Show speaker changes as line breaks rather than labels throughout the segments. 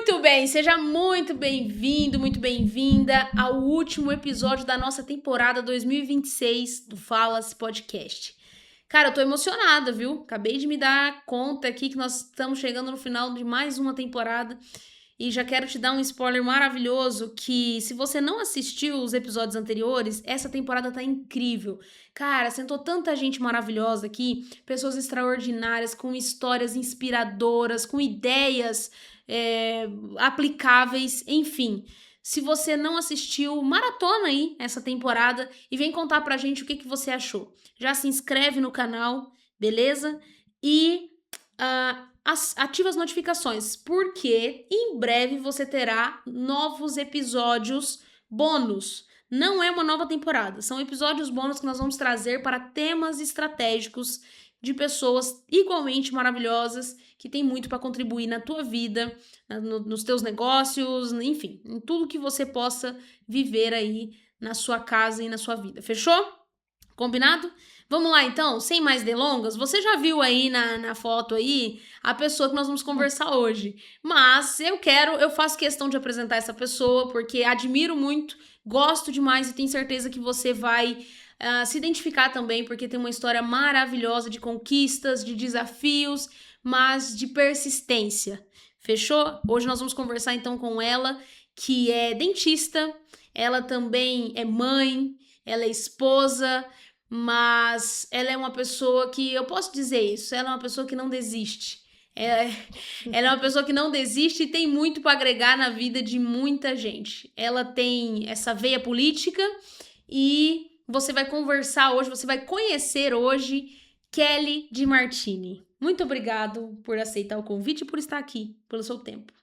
Muito bem, seja muito bem-vindo, muito bem-vinda ao último episódio da nossa temporada 2026 do Fala-se Podcast. Cara, eu tô emocionada, viu? Acabei de me dar conta aqui que nós estamos chegando no final de mais uma temporada e já quero te dar um spoiler maravilhoso que se você não assistiu os episódios anteriores, essa temporada tá incrível. Cara, sentou tanta gente maravilhosa aqui, pessoas extraordinárias, com histórias inspiradoras, com ideias aplicáveis, enfim. Se você não assistiu, maratona aí essa temporada e vem contar pra gente o que você achou. Já se inscreve no canal, beleza? E ativa as notificações, porque em breve você terá novos episódios bônus. Não é uma nova temporada, são episódios bônus que nós vamos trazer para temas estratégicos de pessoas igualmente maravilhosas que têm muito para contribuir na tua vida, nos teus negócios, enfim, em tudo que você possa viver aí na sua casa e na sua vida. Fechou? Combinado? Vamos lá então, sem mais delongas, você já viu aí na foto aí a pessoa que nós vamos conversar hoje, mas eu faço questão de apresentar essa pessoa porque admiro muito, gosto demais e tenho certeza que você vai se identificar também, porque tem uma história maravilhosa de conquistas, de desafios, mas de persistência. Fechou? Hoje nós vamos conversar então com ela, que é dentista, ela também é mãe, ela é esposa, mas ela é uma pessoa que, eu posso dizer isso, ela é uma pessoa que não desiste. Ela é uma pessoa que não desiste e tem muito para agregar na vida de muita gente. Ela tem essa veia política e você vai conversar hoje, você vai conhecer hoje Kelly Di Martini. Muito obrigado por aceitar o convite e por estar aqui, pelo seu tempo.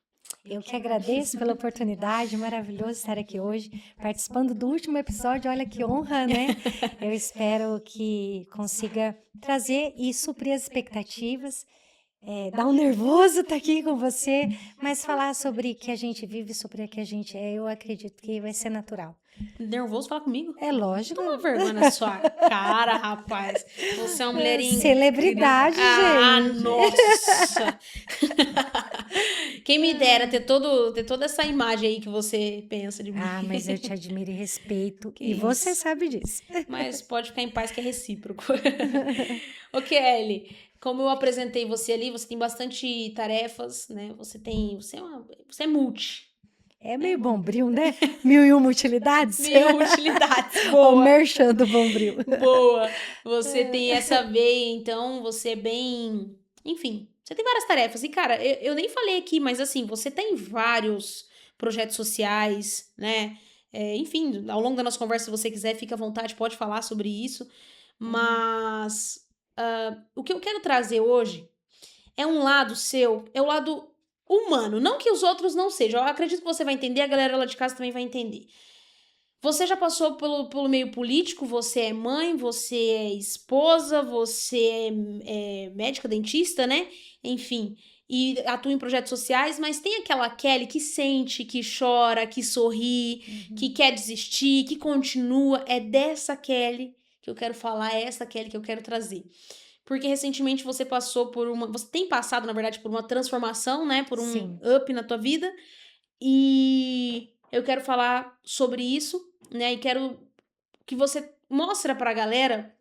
Eu que agradeço pela oportunidade, maravilhoso estar aqui hoje, participando do último episódio, olha que honra, né? Eu espero que consiga trazer e suprir as expectativas, dá um nervoso estar aqui com você, mas falar sobre o que a gente vive, sobre o que a gente é, eu acredito que vai ser natural.
Nervoso falar comigo?
É lógico.
Toma vergonha na sua cara, rapaz. Você é uma mulherinha...
Celebridade, gente.
Ah, nossa! Quem me dera ter toda essa imagem aí que você pensa de mim.
Ah, mas eu te admiro e respeito, e
isso.
você sabe disso.
Mas pode ficar em paz que é recíproco. Ô, Kelly, como eu apresentei você ali, você tem bastante tarefas, né? Você é multi.
É meio Bombril, né? 1001 utilidades.
1001 utilidades, boa.
O merchan do Bombril.
Boa. Você tem essa veia, então você é bem... Enfim, você tem várias tarefas. E, cara, eu nem falei aqui, mas assim, você tem vários projetos sociais, né? Enfim, ao longo da nossa conversa, se você quiser, fica à vontade, pode falar sobre isso. Mas o que eu quero trazer hoje é um lado seu, é o lado humano. Não que os outros não sejam. Eu acredito que você vai entender, a galera lá de casa também vai entender. Você já passou pelo meio político, você é mãe, você é esposa, você é médica, dentista, né? Enfim, e atua em projetos sociais, mas tem aquela Kelly que sente, que chora, que sorri, que quer desistir, que continua. É dessa Kelly que eu quero falar, é essa Kelly que eu quero trazer. Porque recentemente você passou você tem passado, na verdade, por uma transformação, né? Por um
Sim.
up na tua vida. E eu quero falar sobre isso, né? E quero que você mostre pra galera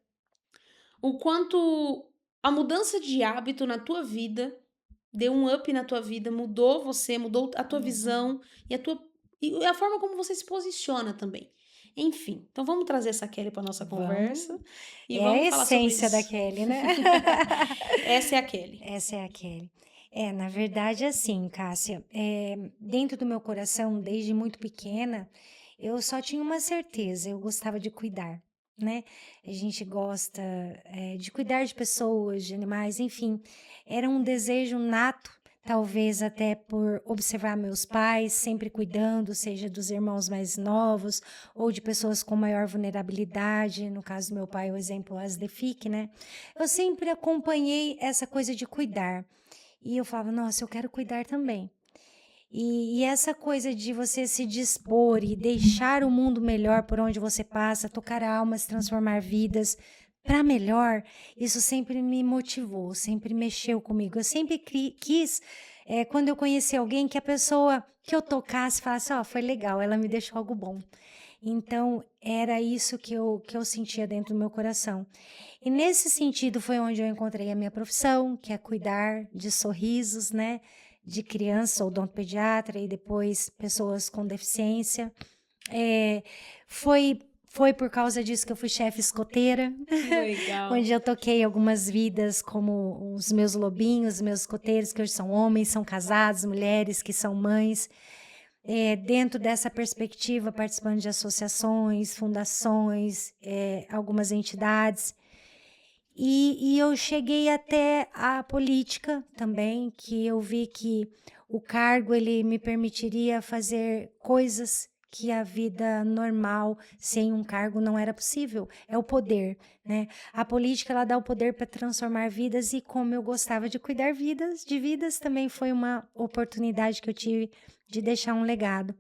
o quanto a mudança de hábito na tua vida deu um up na tua vida, mudou você, mudou a tua visão e a forma como você se posiciona também. Enfim, então vamos trazer essa Kelly pra nossa conversa. E vamos falar sobre isso.
É a essência da Kelly, né?
Essa é a Kelly.
Essa é a Kelly. Na verdade, assim, Cássia, dentro do meu coração, desde muito pequena, eu só tinha uma certeza, eu gostava de cuidar, né? A gente gosta de cuidar de pessoas, de animais, enfim. Era um desejo nato, talvez até por observar meus pais sempre cuidando, seja dos irmãos mais novos ou de pessoas com maior vulnerabilidade. No caso do meu pai, o exemplo, as DEFIC, né? Eu sempre acompanhei essa coisa de cuidar. E eu falava, nossa, eu quero cuidar também. E essa coisa de você se dispor e deixar o mundo melhor por onde você passa, tocar almas, transformar vidas para melhor, isso sempre me motivou, sempre mexeu comigo. Eu sempre quis quando eu conheci alguém que a pessoa que eu tocasse falasse, ó, foi legal, ela me deixou algo bom. Então, era isso que eu sentia dentro do meu coração. E nesse sentido foi onde eu encontrei a minha profissão, que é cuidar de sorrisos, né? De criança, odontopediatra e depois pessoas com deficiência. Foi por causa disso que eu fui chefe escoteira,
Legal.
onde eu toquei algumas vidas, como os meus lobinhos, os meus escoteiros, que hoje são homens, são casados, mulheres que são mães. Dentro dessa perspectiva, participando de associações, fundações, algumas entidades. E eu cheguei até a política também, que eu vi que o cargo ele me permitiria fazer coisas que a vida normal, sem um cargo, não era possível. É o poder, né? A política, ela dá o poder para transformar vidas e como eu gostava de cuidar de vidas, também foi uma oportunidade que eu tive de deixar um legado.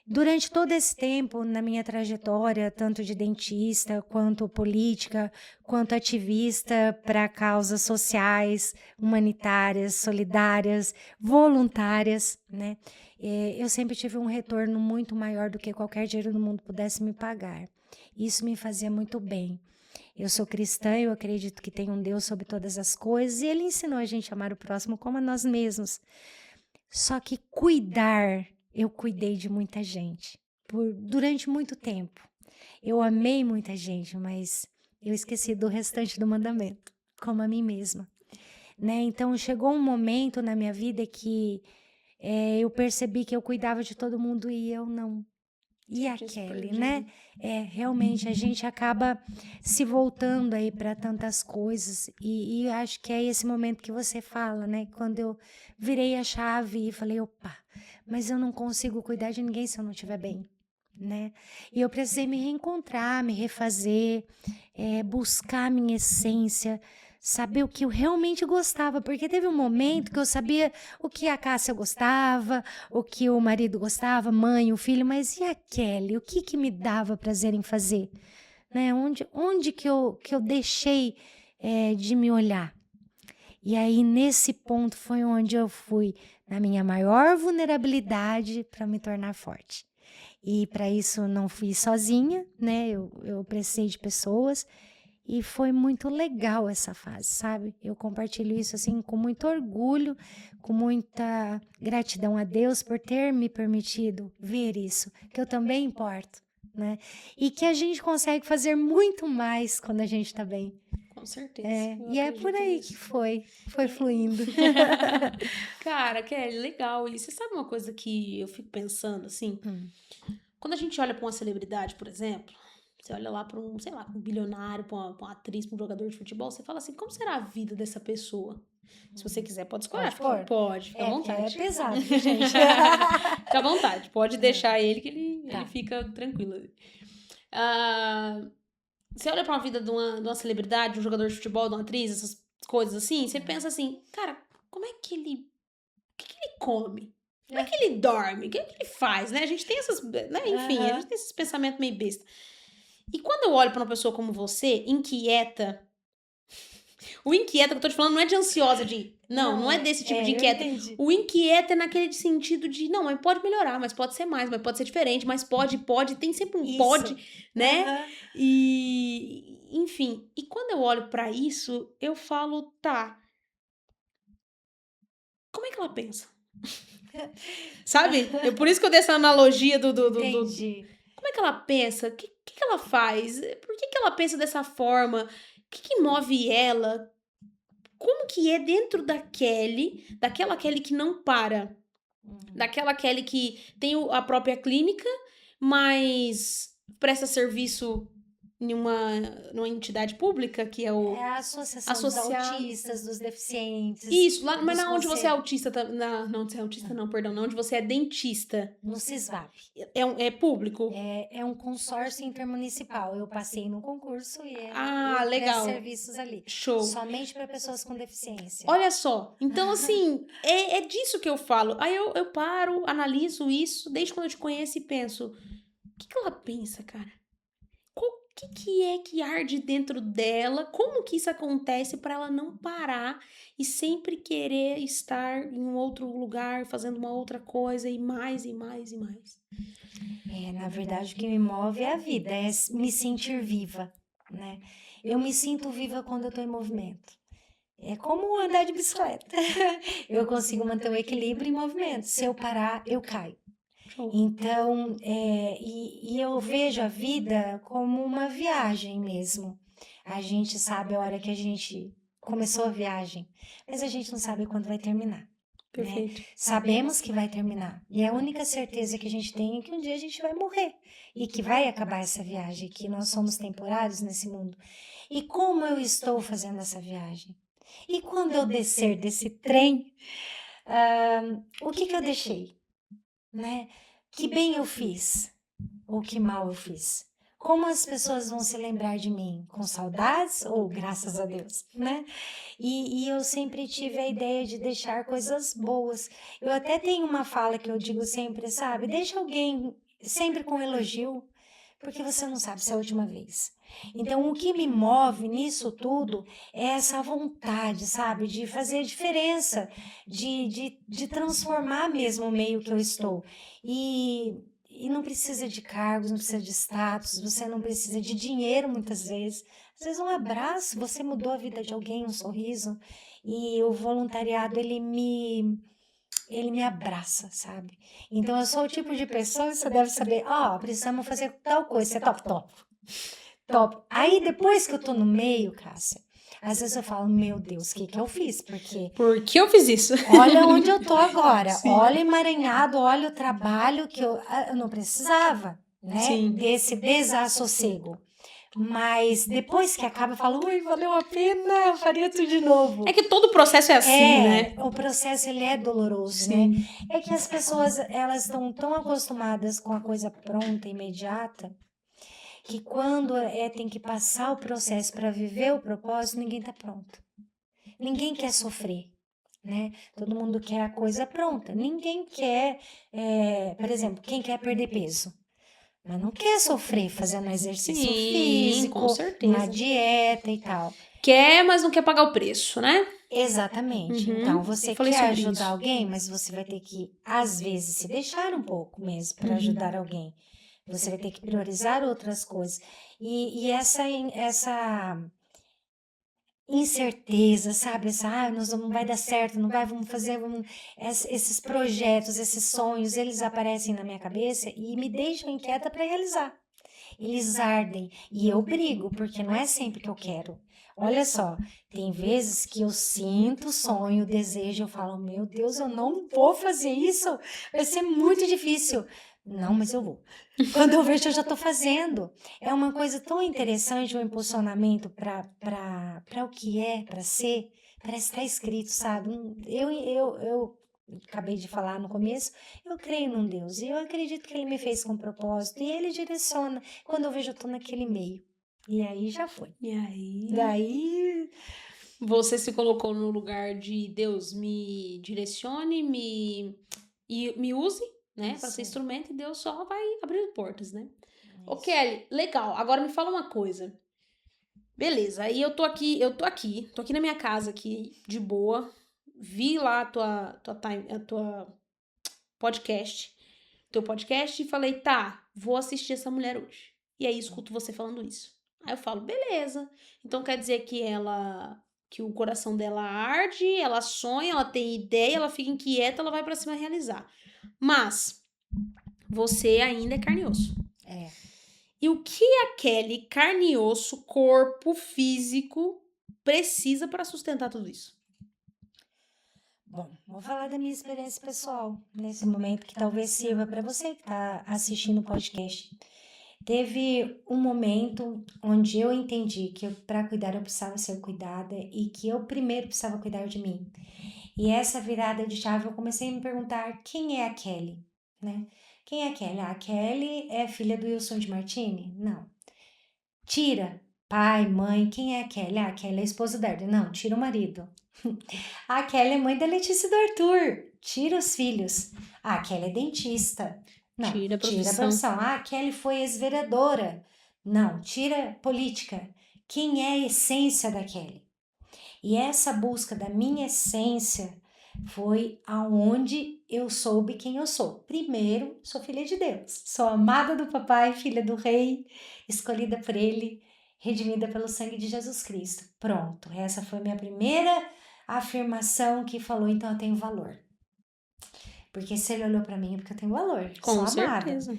Durante todo esse tempo, na minha trajetória, tanto de dentista, quanto política, quanto ativista para causas sociais, humanitárias, solidárias, voluntárias, né? Eu sempre tive um retorno muito maior do que qualquer dinheiro do mundo pudesse me pagar. Isso me fazia muito bem. Eu sou cristã, eu acredito que tem um Deus sobre todas as coisas e Ele ensinou a gente a amar o próximo como a nós mesmos. Só que eu cuidei de muita gente durante muito tempo. Eu amei muita gente, mas eu esqueci do restante do mandamento, como a mim mesma. Né? Então, chegou um momento na minha vida que eu percebi que eu cuidava de todo mundo e eu não. E a Kelly, né? Realmente, a gente acaba se voltando aí para tantas coisas. E acho que é esse momento que você fala, né? Quando eu virei a chave e falei, opa, mas eu não consigo cuidar de ninguém se eu não estiver bem, né? E eu precisei me reencontrar, me refazer, buscar a minha essência, saber o que eu realmente gostava, porque teve um momento que eu sabia o que a Cássia gostava, o que o marido gostava, mãe, o filho, mas e a Kelly? O que me dava prazer em fazer? Né? Onde que eu deixei de me olhar? E aí, nesse ponto, foi onde eu fui na minha maior vulnerabilidade para me tornar forte. E para isso não fui sozinha, né? Eu precisei de pessoas. E foi muito legal essa fase, sabe? Eu compartilho isso assim com muito orgulho, com muita gratidão a Deus por ter me permitido ver isso, que eu também importo, né? E que a gente consegue fazer muito mais quando a gente tá bem.
Com certeza.
E é por aí que foi fluindo.
Cara, Kelly, legal. E você sabe uma coisa que eu fico pensando, assim? Quando a gente olha pra uma celebridade, por exemplo, você olha lá pra um, sei lá, um bilionário, pra uma atriz, pra um jogador de futebol, você fala assim, como será a vida dessa pessoa? Se você quiser, pode escolher. Pode, fica à vontade.
É pesado, gente.
Fica à vontade, pode deixar ele que ele fica tranquilo. Você olha pra uma vida de uma celebridade, de um jogador de futebol, de uma atriz, essas coisas assim, você pensa assim, cara, como é que ele... O que ele come? Como é que ele dorme? O que ele faz, né? A gente tem essas... Né? Enfim, a gente tem esses pensamentos meio besta. E quando eu olho pra uma pessoa como você, inquieta... O inquieta que eu tô te falando não é de ansiosa, de... Não é desse tipo de inquieta. O inquieta é naquele sentido de... Não, mas pode melhorar, mas pode ser mais, mas pode ser diferente, mas pode, tem sempre um pode, né? E... Enfim, e quando eu olho pra isso, eu falo, tá... Como é que ela pensa? Sabe? Por isso que eu dei essa analogia do...
Entendi.
Como é que ela pensa? O que ela faz? Por que ela pensa dessa forma? O que move ela? Como que é dentro daquela Kelly que não para? Daquela Kelly que tem a própria clínica, mas presta serviço numa entidade pública, que é o...
É a associação dos autistas, dos deficientes.
Isso, lá, mas onde você é autista... Não, onde você é autista não, perdão. Não, onde você é dentista.
No CISVAP.
É público?
É um consórcio intermunicipal. Eu passei no concurso e
legal.
serviços ali.
Show.
Somente para pessoas com deficiência.
Olha só. Então, assim, é disso que eu falo. Aí eu paro, analiso isso, desde quando eu te conheço e penso... O que ela pensa, cara? que é que arde dentro dela? Como que isso acontece para ela não parar e sempre querer estar em um outro lugar, fazendo uma outra coisa e mais e mais e mais?
Na verdade, o que me move é a vida, é me sentir viva, né? Eu me sinto viva quando eu tô em movimento. É como andar de bicicleta. Eu consigo manter o equilíbrio em movimento. Se eu parar, eu caio.
Show.
Então, e eu vejo a vida como uma viagem mesmo. A gente sabe a hora que a gente começou a viagem, mas a gente não sabe quando vai terminar, né?
Perfeito.
Sabemos que vai terminar. E a única certeza que a gente tem é que um dia a gente vai morrer e que vai acabar essa viagem, que nós somos temporários nesse mundo. E como eu estou fazendo essa viagem? E quando eu descer desse trem, o que eu deixei? Né? Que bem eu fiz ou que mal eu fiz? Como as pessoas vão se lembrar de mim? Com saudades ou graças a Deus, né? E eu sempre tive a ideia de deixar coisas boas. Eu até tenho uma fala que eu digo sempre, sabe? Deixa alguém sempre com elogio, porque você não sabe se é a última vez. Então, o que me move nisso tudo é essa vontade, sabe? De fazer a diferença, de transformar mesmo o meio que eu estou. E não precisa de cargos, não precisa de status, você não precisa de dinheiro muitas vezes. Às vezes um abraço, você mudou a vida de alguém, um sorriso. E o voluntariado, ele me abraça, sabe? Então eu sou o tipo de pessoa que você deve saber, precisamos fazer tal coisa, você top. Aí depois que eu tô no meio, Cássia, às vezes eu falo, meu Deus, o que eu fiz? Porque
Por que eu fiz isso?
olha onde eu tô agora,
Sim.
olha emaranhado, olha o trabalho que eu não precisava, né?
Sim.
Desse desassossego. Mas depois que acaba, eu falo, ui, valeu a pena, eu faria tudo de novo.
É que todo o processo é assim, né?
O processo, ele é doloroso,
Sim.
né? É que as pessoas, elas estão tão acostumadas com a coisa pronta, imediata, que quando tem que passar o processo para viver o propósito, ninguém tá pronto. Ninguém quer sofrer, né? Todo mundo quer a coisa pronta. Ninguém quer, por exemplo, quem quer perder peso? Mas não quer sofrer fazendo exercício físico,
com certeza.
uma dieta e tal.
Quer, mas não quer pagar o preço, né?
Exatamente.
Uhum.
Então, você
Falei
quer
sobre
ajudar
isso.
alguém, mas você vai ter que, às vezes, se deixar um pouco mesmo para ajudar alguém. Você vai ter que priorizar outras coisas. E essa incerteza, sabe? Não vai dar certo, não vai, esses projetos, esses sonhos, eles aparecem na minha cabeça e me deixam inquieta para realizar. Eles ardem e eu brigo, porque não é sempre que eu quero. Olha só, tem vezes que eu sinto sonho, desejo, eu falo, meu Deus, eu não vou fazer isso, vai ser muito difícil. Não, mas eu vou. Quando eu vejo, eu já estou fazendo. É uma coisa tão interessante, um impulsionamento para o que é, para ser. Parece que está escrito, sabe? Eu acabei de falar no começo, eu creio num Deus e eu acredito que Ele me fez com propósito e Ele direciona. Quando eu vejo, eu estou naquele meio. E aí já foi.
E aí?
Daí
você se colocou no lugar de Deus me direcione, me use, né, para ser instrumento, e Deus só vai abrindo portas, né? Ô, Kelly, legal. Agora me fala uma coisa. Beleza, aí eu tô aqui na minha casa aqui, de boa. Vi lá a tua podcast, teu podcast e falei, tá, vou assistir essa mulher hoje. E aí escuto você falando isso. Aí eu falo, beleza. Então quer dizer que o coração dela arde, ela sonha, ela tem ideia, ela fica inquieta, ela vai pra cima realizar. Mas você ainda é carne e osso.
É.
E o que a Kelly, carne e osso, corpo físico, precisa para sustentar tudo isso?
Bom, vou falar da minha experiência pessoal nesse momento que talvez sirva para você que está assistindo o podcast. Teve um momento onde eu entendi que para cuidar eu precisava ser cuidada e que eu primeiro precisava cuidar de mim. E essa virada de chave eu comecei a me perguntar quem é a Kelly, né? Quem é a Kelly? A Kelly é filha do Wilson de Martini? Não. Tira pai, mãe, quem é a Kelly? A Kelly é a esposa da Arden. Não, tira o marido. A Kelly é mãe da Letícia e do Arthur. Tira os filhos. A Kelly é dentista. Não,
Tira a
tira a
profissão.
profissão. A Kelly foi ex-vereadora. Não, tira política. Quem é a essência da Kelly? E essa busca da minha essência foi aonde eu soube quem eu sou. Primeiro, sou filha de Deus. Sou amada do papai, filha do rei, escolhida por ele, redimida pelo sangue de Jesus Cristo. Pronto, essa foi minha primeira afirmação que falou, então eu tenho valor. Porque se ele olhou para mim é porque eu tenho valor, sou
Com
amada.
certeza.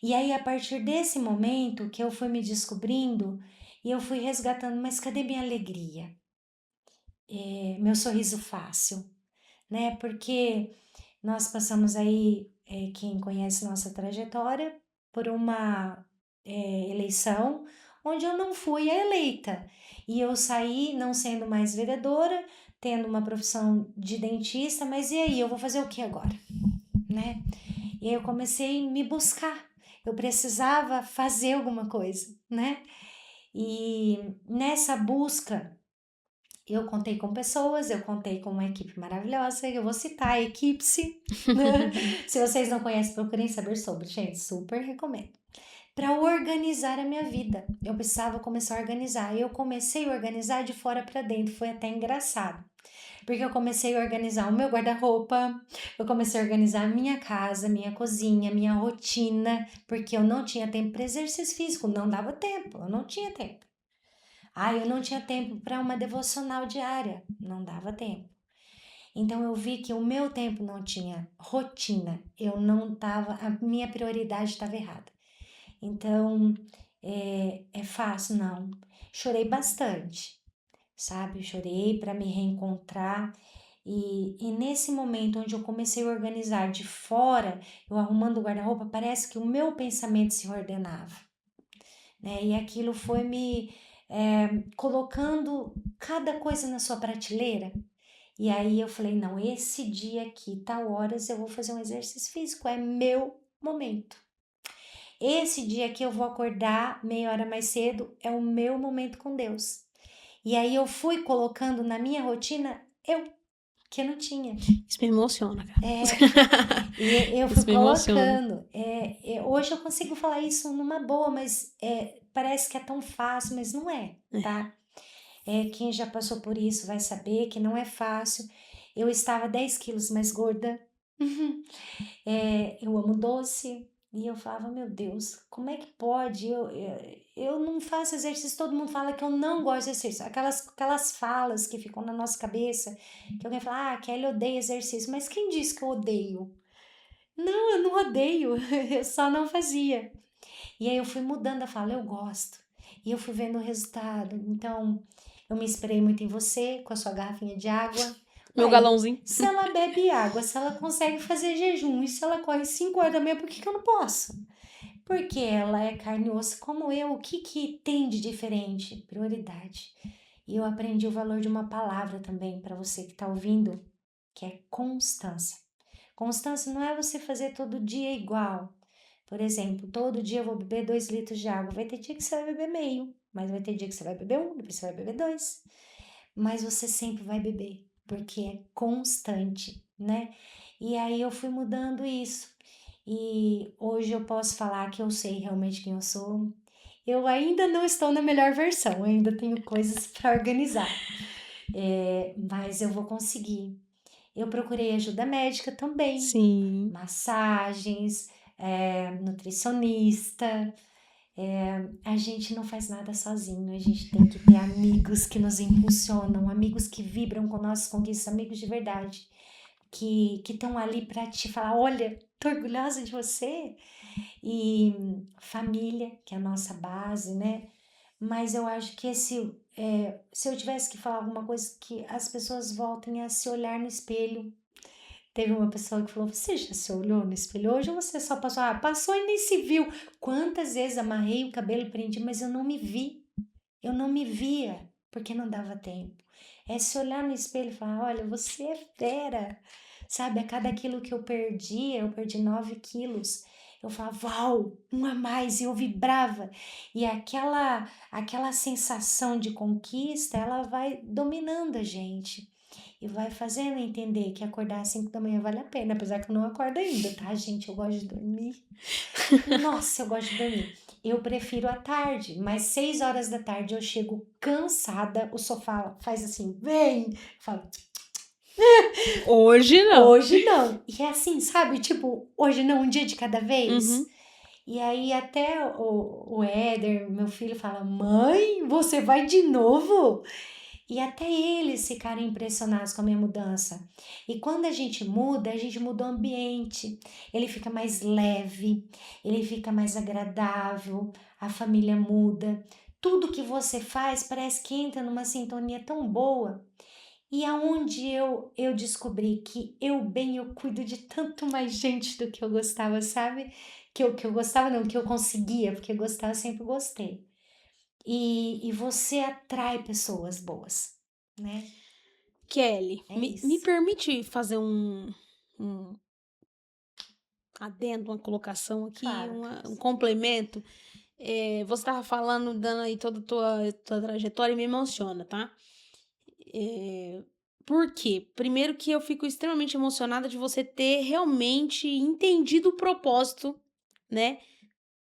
E aí, a partir desse momento que eu fui me descobrindo e eu fui resgatando, mas cadê minha alegria? Meu sorriso fácil, né? Porque nós passamos aí, quem conhece nossa trajetória, por uma eleição onde eu não fui a eleita. E eu saí não sendo mais vereadora, tendo uma profissão de dentista, mas e aí, eu vou fazer o que agora? Né? E aí eu comecei a me buscar. Eu precisava fazer alguma coisa, né? E nessa busca, eu contei com pessoas, eu contei com uma equipe maravilhosa, eu vou citar a Equipe-se. Se vocês não conhecem, procurem saber sobre, gente, super recomendo. Para organizar a minha vida, eu precisava começar a organizar. E eu comecei a organizar de fora para dentro, foi até engraçado. Porque eu comecei a organizar o meu guarda-roupa, eu comecei a organizar a minha casa, minha cozinha, minha rotina, porque eu não tinha tempo para exercício físico, não dava tempo, eu não tinha tempo. Eu não tinha tempo para uma devocional diária, não dava tempo. Então eu vi que o meu tempo não tinha rotina, eu não estava, a minha prioridade estava errada. Então, é fácil? Não. Chorei bastante, sabe? Chorei para me reencontrar. E nesse momento onde eu comecei a organizar de fora, eu arrumando o guarda-roupa, parece que o meu pensamento se ordenava, né? E aquilo foi me colocando cada coisa na sua prateleira. E aí eu falei, não, esse dia aqui, tal horas, eu vou fazer um exercício físico, é meu momento. Esse dia aqui eu vou acordar meia hora mais cedo, é o meu momento com Deus. E aí eu fui colocando na minha rotina, que eu não tinha.
Isso me emociona, cara.
E eu fui
Isso me emociona.
colocando. Hoje eu consigo falar isso numa boa, mas parece que é tão fácil, mas não é, tá? Quem já passou por isso vai saber que não é fácil. Eu estava 10 quilos mais gorda. Eu amo doce. E eu falava, meu Deus, como é que pode? Eu não faço exercício, todo mundo fala que eu não gosto de exercício. Aquelas falas que ficam na nossa cabeça, que alguém fala, Kelly odeia exercício. Mas quem disse que eu odeio? Não, eu não odeio, eu só não fazia. E aí eu fui mudando a fala, eu gosto. E eu fui vendo o resultado. Então, eu me inspirei muito em você, com a sua garrafinha de água.
Meu
Uai,
galãozinho.
se ela bebe água, se ela consegue fazer jejum, e se ela corre 5 horas da manhã, por que eu não posso? Porque ela é carne e osso como eu. O que tem de diferente? Prioridade. E eu aprendi o valor de uma palavra também para você que está ouvindo, que é constância. Constância não é você fazer todo dia igual. Por exemplo, todo dia eu vou beber 2 litros de água. Vai ter dia que você vai beber meio, mas vai ter dia que você vai beber 1, depois você vai beber 2. Mas você sempre vai beber, porque é constante, né? E aí eu fui mudando isso. E hoje eu posso falar que eu sei realmente quem eu sou. Eu ainda não estou na melhor versão, eu ainda tenho coisas para organizar. Mas eu vou conseguir. Eu procurei ajuda médica também,
Sim.
massagens, nutricionista. A gente não faz nada sozinho, a gente tem que ter amigos que nos impulsionam, amigos que vibram com nossas conquistas, amigos de verdade, que estão ali para te falar, olha, tô orgulhosa de você. E família, que é a nossa base, né? Mas eu acho que se eu tivesse que falar alguma coisa, que as pessoas voltem a se olhar no espelho. Teve uma pessoa que falou, você já se olhou no espelho hoje ou você só passou? Passou e nem se viu. Quantas vezes amarrei o cabelo, prendi, mas eu não me vi. Eu não me via, porque não dava tempo. É se olhar no espelho e falar, olha, você é fera. Sabe, a cada quilo que eu perdi 9 quilos. Eu falava, uau, um a mais, e eu vibrava. E aquela sensação de conquista, ela vai dominando a gente. E vai fazendo entender que acordar às 5 da manhã vale a pena, apesar que eu não acordo ainda, tá, gente? Eu gosto de dormir. Nossa, eu gosto de dormir. eu prefiro à tarde, mas 6 horas da tarde eu chego cansada, o sofá faz assim, vem, eu falo,
Hoje não.
hoje não. E é assim, sabe? Tipo, hoje não, um dia de cada vez.
Uhum.
E aí até o Éder, meu filho, fala, mãe, você vai de novo? E até eles ficaram impressionados com a minha mudança. E quando a gente muda o ambiente. Ele fica mais leve, ele fica mais agradável, a família muda. Tudo que você faz parece que entra numa sintonia tão boa. E aonde eu descobri que eu cuido de tanto mais gente do que eu gostava, sabe? Que eu gostava, não, que eu conseguia, porque gostar eu sempre gostei. E você atrai pessoas boas, né?
Kelly,
É
me
isso.
permite fazer um adendo, uma colocação aqui,
Claro,
um
Cássia.
complemento. Você estava falando, dando aí toda a tua trajetória e me emociona, tá? Por quê? Primeiro que eu fico extremamente emocionada de você ter realmente entendido o propósito, né,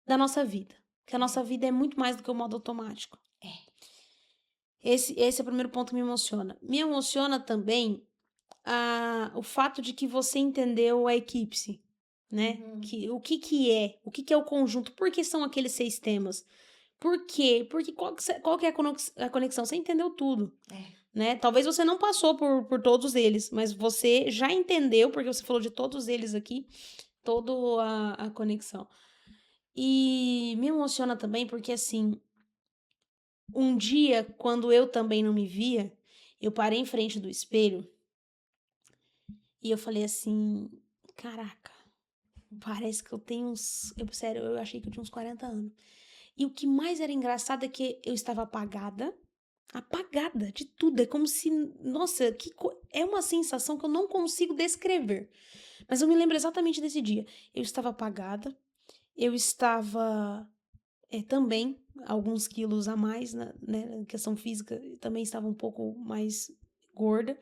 da nossa vida. Que a nossa vida é muito mais do que o modo automático.
É.
Esse é o primeiro ponto que me emociona. Me emociona também o fato de que você entendeu a eclipse, né?
Uhum.
O que é o conjunto, por que são aqueles 6 temas? Por quê? Porque qual que é a conexão? Você entendeu tudo,
É.
né? Talvez você não passou por todos eles, mas você já entendeu, porque você falou de todos eles aqui, toda a conexão. E me emociona também porque, assim, um dia, quando eu também não me via, eu parei em frente do espelho e eu falei assim, caraca, parece que eu tenho uns... sério, eu achei que eu tinha uns 40 anos. E o que mais era engraçado é que eu estava apagada de tudo. É como se, nossa, é uma sensação que eu não consigo descrever. Mas eu me lembro exatamente desse dia. Eu estava apagada, eu estava também alguns quilos a mais, né, na questão física, também estava um pouco mais gorda.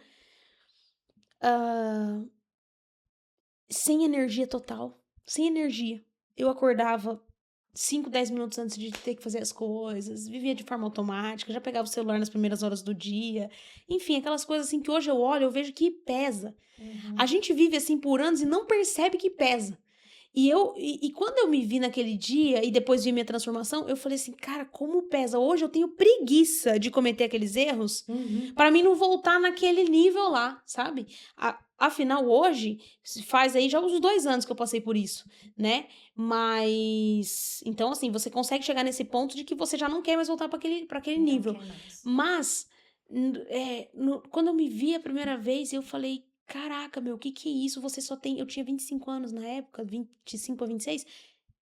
Sem energia total. Sem energia. Eu acordava 5, 10 minutos antes de ter que fazer as coisas, vivia de forma automática, já pegava o celular nas primeiras horas do dia. Enfim, aquelas coisas assim que hoje eu olho, eu vejo que pesa. A
Uhum.
gente vive assim por anos e não percebe que pesa. E quando eu me vi naquele dia e depois vi minha transformação, eu falei assim, cara, como pesa. Hoje eu tenho preguiça de cometer aqueles erros
Uhum.
pra mim não voltar naquele nível lá, sabe? Afinal, hoje, faz aí já uns 2 anos que eu passei por isso, né? Mas, então assim, você consegue chegar nesse ponto de que você já não quer mais voltar pra aquele
Não
nível.
quer mais.
Mas, quando eu me vi a primeira vez, eu falei, caraca, meu, o que que é isso? Você só tem... Eu tinha 25 anos na época, 25 a 26.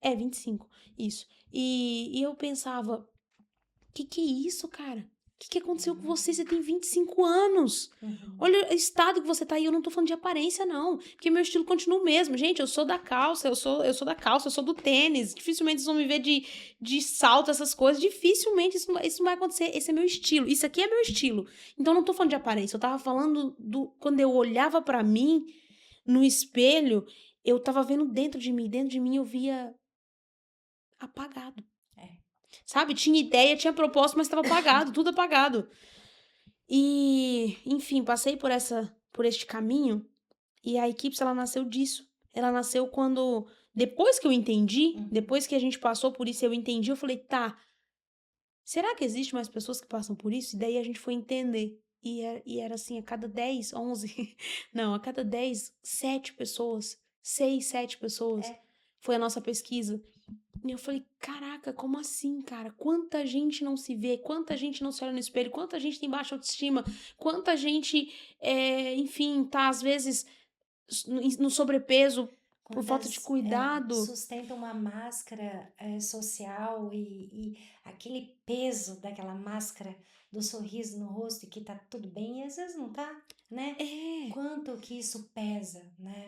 25, isso. E eu pensava, que é isso, cara? Que aconteceu com você? Você tem 25 anos.
Uhum.
Olha o estado que você tá aí. Eu não tô falando de aparência, não. Porque meu estilo continua o mesmo. Gente, eu sou da calça, eu sou da calça, eu sou do tênis. Dificilmente vocês vão me ver de salto, essas coisas. Dificilmente isso não vai acontecer. Esse é meu estilo. Isso aqui é meu estilo. Então, eu não tô falando de aparência. Eu tava falando quando eu olhava pra mim no espelho, eu tava vendo dentro de mim. Dentro de mim eu via apagado.
É.
Sabe? Tinha ideia, tinha propósito, mas estava apagado, tudo apagado. E, enfim, passei por este caminho e a equipe, ela nasceu disso. Ela nasceu quando, depois que eu entendi,
Uhum.
depois que a gente passou por isso, eu entendi, eu falei, tá, será que existe mais pessoas que passam por isso? E daí a gente foi entender. E era assim, a cada 10, 11, não, a cada 10, 7 pessoas, 6, 7 pessoas,
É.
foi a nossa pesquisa. E eu falei, caraca, como assim, cara? Quanta gente não se vê, quanta gente não se olha no espelho, quanta gente tem baixa autoestima, quanta gente, enfim, tá às vezes no sobrepeso por falta de cuidado.
Sustenta uma máscara social e aquele peso daquela máscara do sorriso no rosto e que tá tudo bem e às vezes não tá, né?
É.
Quanto que isso pesa, né?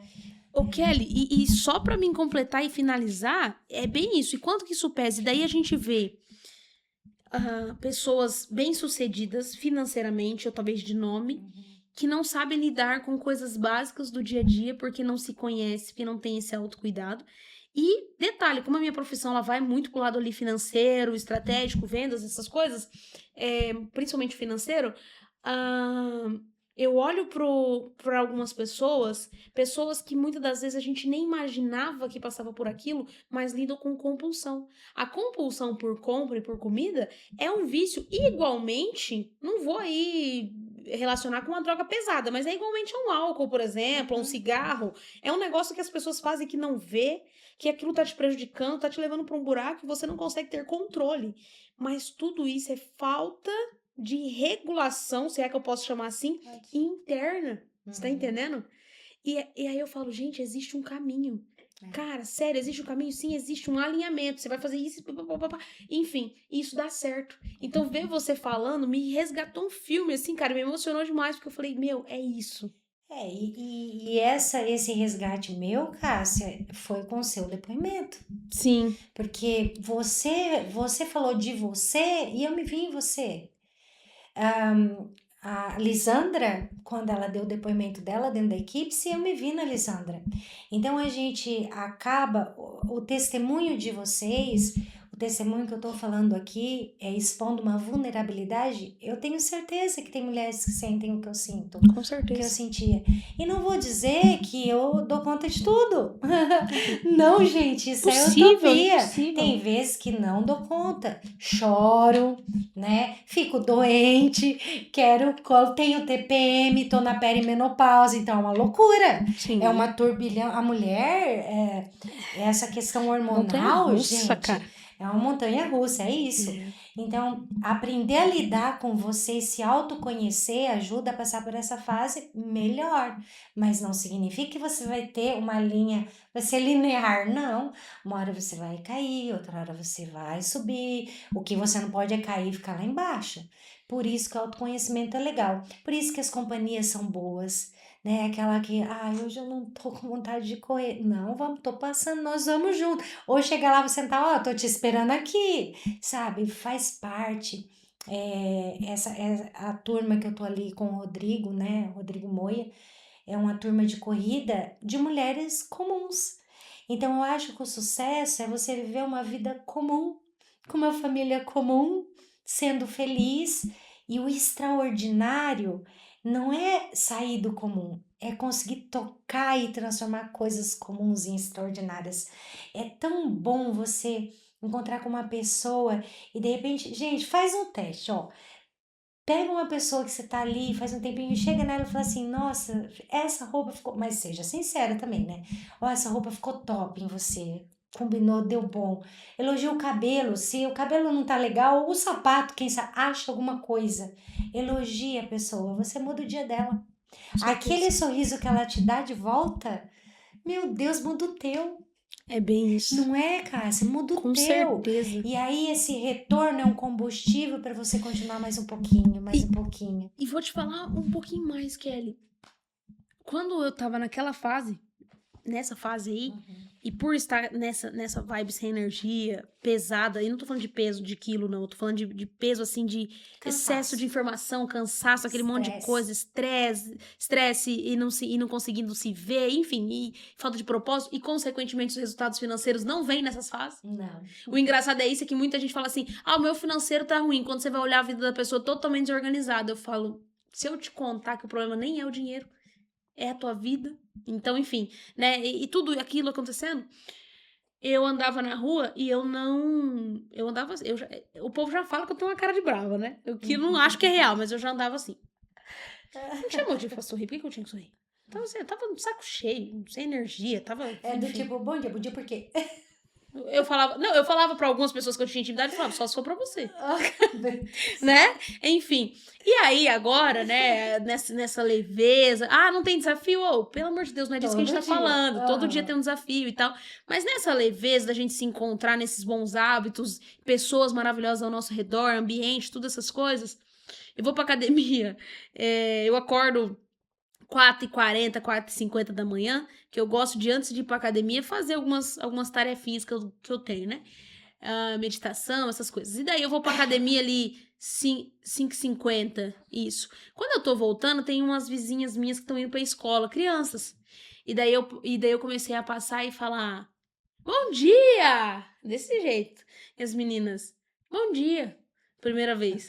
Ô, Kelly, e só pra mim completar e finalizar, é bem isso. E quanto que isso pesa? E daí a gente vê pessoas bem-sucedidas financeiramente, ou talvez de nome,
Uhum.
que não sabem lidar com coisas básicas do dia a dia porque não se conhece, porque não tem esse autocuidado. E detalhe, como a minha profissão ela vai muito pro lado ali financeiro, estratégico, vendas, essas coisas, principalmente financeiro, ah, eu olho para algumas pessoas que muitas das vezes a gente nem imaginava que passava por aquilo, mas lidam com compulsão. A compulsão por compra e por comida é um vício igualmente, não vou aí relacionar com uma droga pesada, mas é igualmente a um álcool, por exemplo, a um cigarro. É um negócio que as pessoas fazem que não vê, que aquilo tá te prejudicando, tá te levando para um buraco e você não consegue ter controle. Mas tudo isso é falta de regulação, se é que eu posso chamar assim, interna. Você tá entendendo? E aí eu falo, gente, existe um caminho. Cara, sério, existe um caminho? Sim, existe um alinhamento. Você vai fazer isso, papapá. Enfim, isso dá certo. Então, ver você falando me resgatou um filme, assim, cara, me emocionou demais, porque eu falei, meu, é isso.
Esse resgate meu, Cássia, foi com o seu depoimento.
Sim.
Porque você falou de você e eu me vi em você. A Lisandra, quando ela deu o depoimento dela dentro da equipe, se eu me vi na Lisandra. Então a gente acaba, o testemunho de vocês, o testemunho que eu tô falando aqui, expondo uma vulnerabilidade, eu tenho certeza que tem mulheres que sentem o que eu sinto.
Com
O que eu
certeza.
sentia. E não vou dizer que eu dou conta de tudo. Não, gente, isso é utopia.
Impossível.
Tem vezes que não dou conta. Choro, né? Fico doente, tenho TPM, tô na perimenopausa, então é uma loucura.
Sim.
É uma turbilhão. A mulher, essa questão hormonal,
Montanha-russa,
gente,
cara.
é uma montanha russa, é isso. Então, aprender a lidar com você e se autoconhecer ajuda a passar por essa fase melhor. Mas não significa que você vai ter uma linha, vai ser linear, não. Uma hora você vai cair, outra hora você vai subir. O que você não pode é cair e ficar lá embaixo. Por isso que o autoconhecimento é legal. Por isso que as companhias são boas, né? Aquela que, hoje eu não tô com vontade de correr. Não, tô passando, nós vamos junto. Ou chegar lá, você sentar, tô te esperando aqui, sabe? Faz parte. Essa é a turma que eu tô ali com o Rodrigo, né? Rodrigo Moia, é uma turma de corrida de mulheres comuns. Então eu acho que o sucesso é você viver uma vida comum, com uma família comum, sendo feliz, e o extraordinário não é sair do comum, é conseguir tocar e transformar coisas comuns em extraordinárias. É tão bom você encontrar com uma pessoa e de repente, gente, faz um teste, ó. Pega uma pessoa que você tá ali, faz um tempinho, e chega nela e fala assim, nossa, essa roupa ficou... Mas seja sincera também, né? Ó, essa roupa ficou top em você, combinou, deu bom. Elogia o cabelo, se o cabelo não tá legal, o sapato, quem sabe, acha alguma coisa. Elogia a pessoa, você muda o dia dela. Aquele sorriso que ela te dá de volta, meu Deus, muda o teu.
É bem isso.
Não é, Cássia? Muda o
Com
teu.
certeza.
E aí esse retorno é um combustível para você continuar mais um pouquinho, mais um pouquinho.
E vou te falar um pouquinho mais, Kelly. Quando eu tava nessa fase aí, e por estar nessa vibe sem energia, pesada, e não tô falando de peso de quilo, não, eu tô falando de peso, assim, de excesso de informação, cansaço, aquele monte de coisa, estresse e não conseguindo se ver, enfim, e falta de propósito, e consequentemente os resultados financeiros não vêm nessas fases.
Não.
O engraçado é isso, é que muita gente fala assim, o meu financeiro tá ruim, quando você vai olhar a vida da pessoa totalmente desorganizada, eu falo, se eu te contar que o problema nem é o dinheiro, é a tua vida. Então, enfim, né? E tudo aquilo acontecendo, eu andava na rua e eu não... Eu andava assim, o povo já fala que eu tenho uma cara de brava, né? Eu que não acho que é real, mas eu já andava assim. Não tinha motivo pra sorrir. Por que eu tinha que sorrir? Então, assim, eu tava no saco cheio, sem energia, tava...
Do tipo, bom dia, por quê?
Eu falava pra algumas pessoas que eu tinha intimidade e falava, só se for pra você. Né? Enfim. E aí, agora, né, nessa leveza, não tem desafio? Pelo amor de Deus, não é disso que a gente tá falando. Todo dia tem um desafio e tal. Mas nessa leveza da gente se encontrar nesses bons hábitos, pessoas maravilhosas ao nosso redor, ambiente, todas essas coisas. Eu vou pra academia, eu acordo 4h40, 4h50 da manhã, que eu gosto de, antes de ir pra academia, fazer algumas tarefinhas que eu tenho, né? Meditação, essas coisas. E daí eu vou pra academia ali 5h50, isso. Quando eu tô voltando, tem umas vizinhas minhas que estão indo pra escola, crianças. E daí eu comecei a passar e falar, Bom dia! Desse jeito. E as meninas, bom dia. Primeira vez.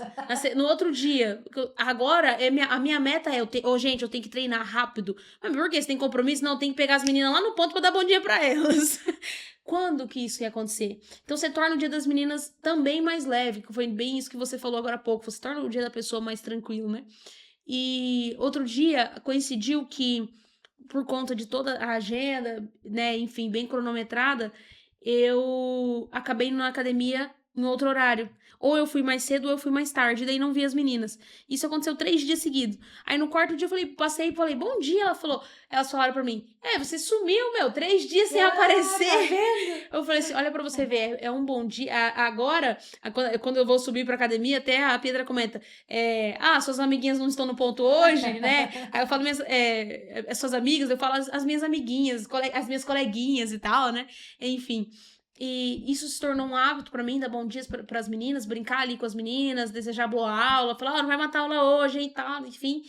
No outro dia, agora a minha meta é, gente, eu tenho que treinar rápido. Mas por quê? Você tem compromisso? Não, tem que pegar as meninas lá no ponto pra dar bom dia pra elas. Quando que isso ia acontecer? Então você torna o dia das meninas também mais leve, que foi bem isso que você falou agora há pouco. Você torna o dia da pessoa mais tranquilo, né? E outro dia coincidiu que, por conta de toda a agenda, né, enfim, bem cronometrada, eu acabei indo na academia em outro horário. Ou eu fui mais cedo ou eu fui mais tarde, daí não vi as meninas. Isso aconteceu 3 dias seguidos. Aí no quarto dia eu falei, passei e falei, bom dia. Elas falaram pra mim, você sumiu, meu, 3 dias sem
Tá
aparecer.
vendo?
Eu falei assim, olha pra você ver, é um bom dia. Agora, quando eu vou subir pra academia, até a Pedra comenta, suas amiguinhas não estão no ponto hoje, né? Aí eu falo suas amigas, eu falo as minhas amiguinhas, as minhas coleguinhas e tal, né? Enfim. E isso se tornou um hábito pra mim, dar bom dia para as meninas, brincar ali com as meninas, desejar boa aula, falar, não vai matar aula hoje, e tal, enfim.